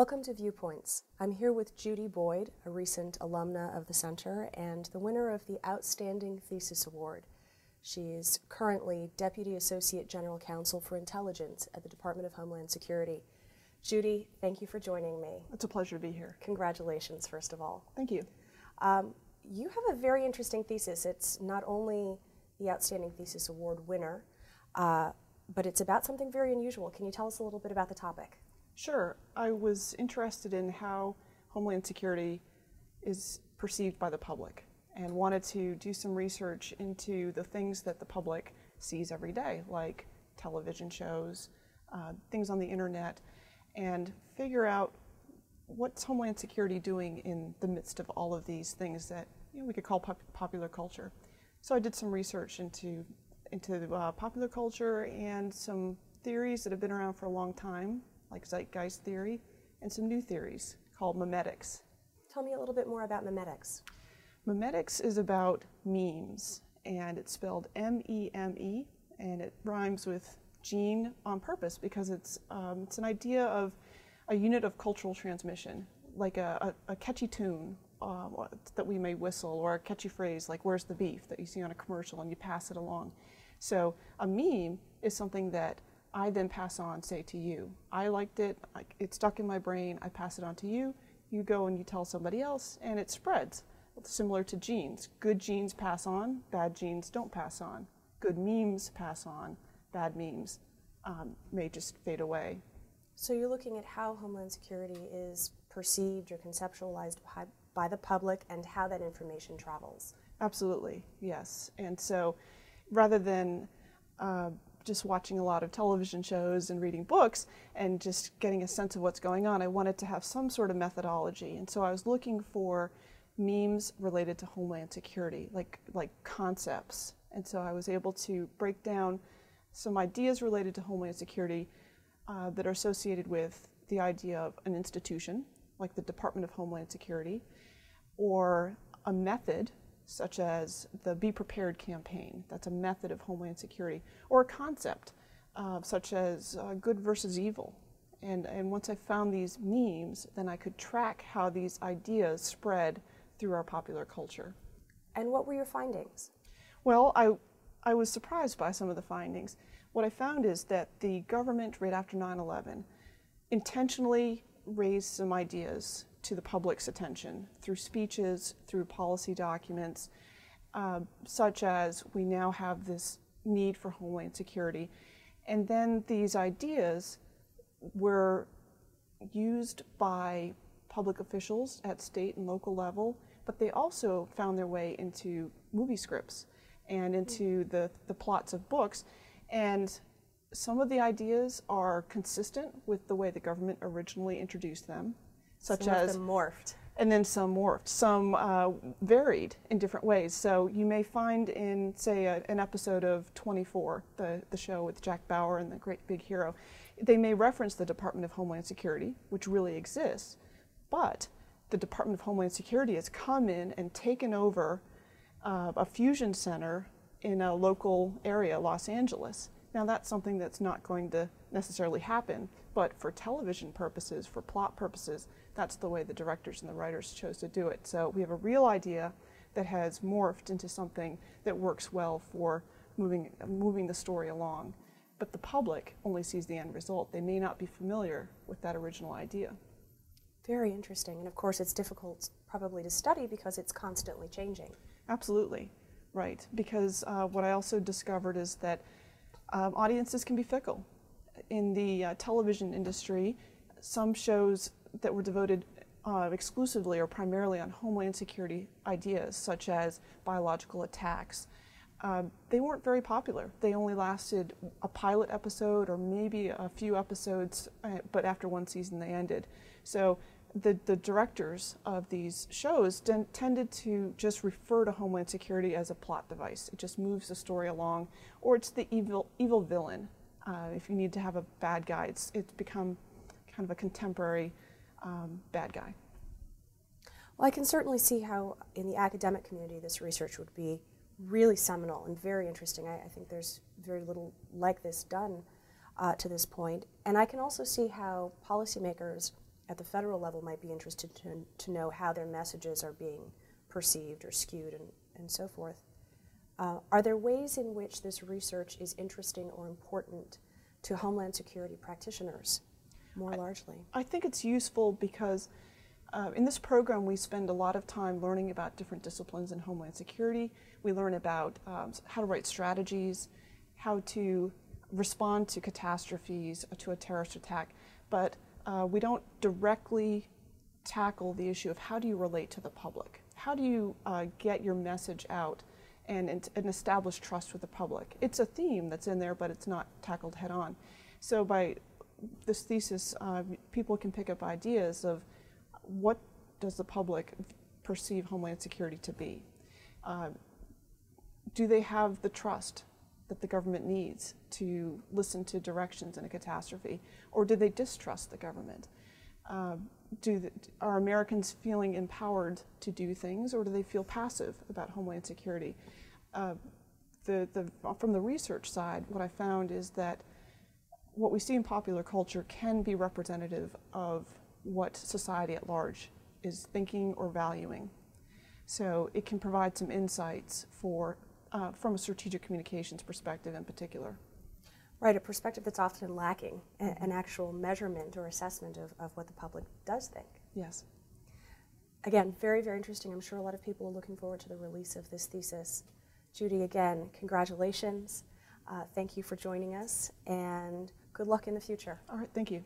Welcome to Viewpoints. I'm here with Judith Boyd, a recent alumna of the Center and the winner of the Outstanding Thesis Award. She is currently Deputy Associate General Counsel for Intelligence at the Department of Homeland Security. Judy, thank you for joining me. It's a pleasure to be here. Congratulations, first of all. Thank you. You have a very interesting thesis. It's not only the Outstanding Thesis Award winner, but it's about something very unusual. Can you tell us a little bit about the topic? Sure. I was interested in how Homeland Security is perceived by the public and wanted to do some research into the things that the public sees every day, like television shows, things on the internet, and figure out what's Homeland Security doing in the midst of all of these things that we could call popular culture. So I did some research into popular culture and some theories that have been around for a long time, like Zeitgeist theory, and some new theories called memetics. Tell me a little bit more about memetics. Memetics is about memes, and it's spelled M-E-M-E, and it rhymes with gene on purpose because it's an idea of a unit of cultural transmission, like a catchy tune that we may whistle, or a catchy phrase like "Where's the beef?" that you see on a commercial and you pass it along. So a meme is something that I then pass on, say, to you. I liked it, it stuck in my brain, I pass it on to you, you go and you tell somebody else, and it spreads. It's similar to genes. Good genes pass on, bad genes don't pass on. Good memes pass on, bad memes may just fade away. So you're looking at how Homeland Security is perceived or conceptualized by the public and how that information travels. Absolutely, yes. And so rather than just watching a lot of television shows and reading books and just getting a sense of what's going on, I wanted to have some sort of methodology. And so I was looking for memes related to Homeland Security, like concepts. And so I was able to break down some ideas related to Homeland Security that are associated with the idea of an institution, like the Department of Homeland Security, or a method, such as the Be Prepared campaign. That's a method of Homeland Security. Or a concept, such as good versus evil. And once I found these memes, then I could track how these ideas spread through our popular culture. And what were your findings? Well, I was surprised by some of the findings. What I found is that the government, right after 9/11, intentionally raised some ideas to the public's attention through speeches, through policy documents, such as we now have this need for Homeland Security. And then these ideas were used by public officials at state and local level, but they also found their way into movie scripts and into the plots of books. And some of the ideas are consistent with the way the government originally introduced them, such as some morphed. And then some morphed. Some varied in different ways. So you may find in, say, an episode of 24, the show with Jack Bauer and the Great Big Hero, they may reference the Department of Homeland Security, which really exists, but the Department of Homeland Security has come in and taken over a fusion center in a local area, Los Angeles. Now that's something that's not going to necessarily happen, but for television purposes, for plot purposes, that's the way the directors and the writers chose to do it. So we have a real idea that has morphed into something that works well for moving the story along. But the public only sees the end result. They may not be familiar with that original idea. Very interesting. And of course it's difficult probably to study because it's constantly changing. Absolutely, right. Because what I also discovered is that audiences can be fickle. In the television industry, some shows that were devoted exclusively or primarily on Homeland Security ideas, such as biological attacks, they weren't very popular. They only lasted a pilot episode or maybe a few episodes, but after one season they ended. So the directors of these shows tended to just refer to Homeland Security as a plot device. It just moves the story along, or it's the evil villain. If you need to have a bad guy, it's become kind of a contemporary bad guy. Well, I can certainly see how in the academic community this research would be really seminal and very interesting. I think there's very little like this done to this point. And I can also see how policymakers at the federal level might be interested to know how their messages are being perceived or skewed and so forth. Are there ways in which this research is interesting or important to Homeland Security practitioners more largely? I think it's useful because in this program we spend a lot of time learning about different disciplines in Homeland Security. We learn about how to write strategies, how to respond to catastrophes, to a terrorist attack, but we don't directly tackle the issue of how do you relate to the public? How do you get your message out and establish trust with the public? It's a theme that's in there, but it's not tackled head on. So by this thesis, people can pick up ideas of what does the public perceive Homeland Security to be? Do they have the trust that the government needs to listen to directions in a catastrophe? Or do they distrust the government? Are Americans feeling empowered to do things, or do they feel passive about Homeland Security? From the research side, what I found is that what we see in popular culture can be representative of what society at large is thinking or valuing. So it can provide some insights for, from a strategic communications perspective in particular. Right, a perspective that's often lacking, an actual measurement or assessment of what the public does think. Yes. Again, very, very interesting. I'm sure a lot of people are looking forward to the release of this thesis. Judy, again, congratulations. Thank you for joining us, and good luck in the future. All right, thank you.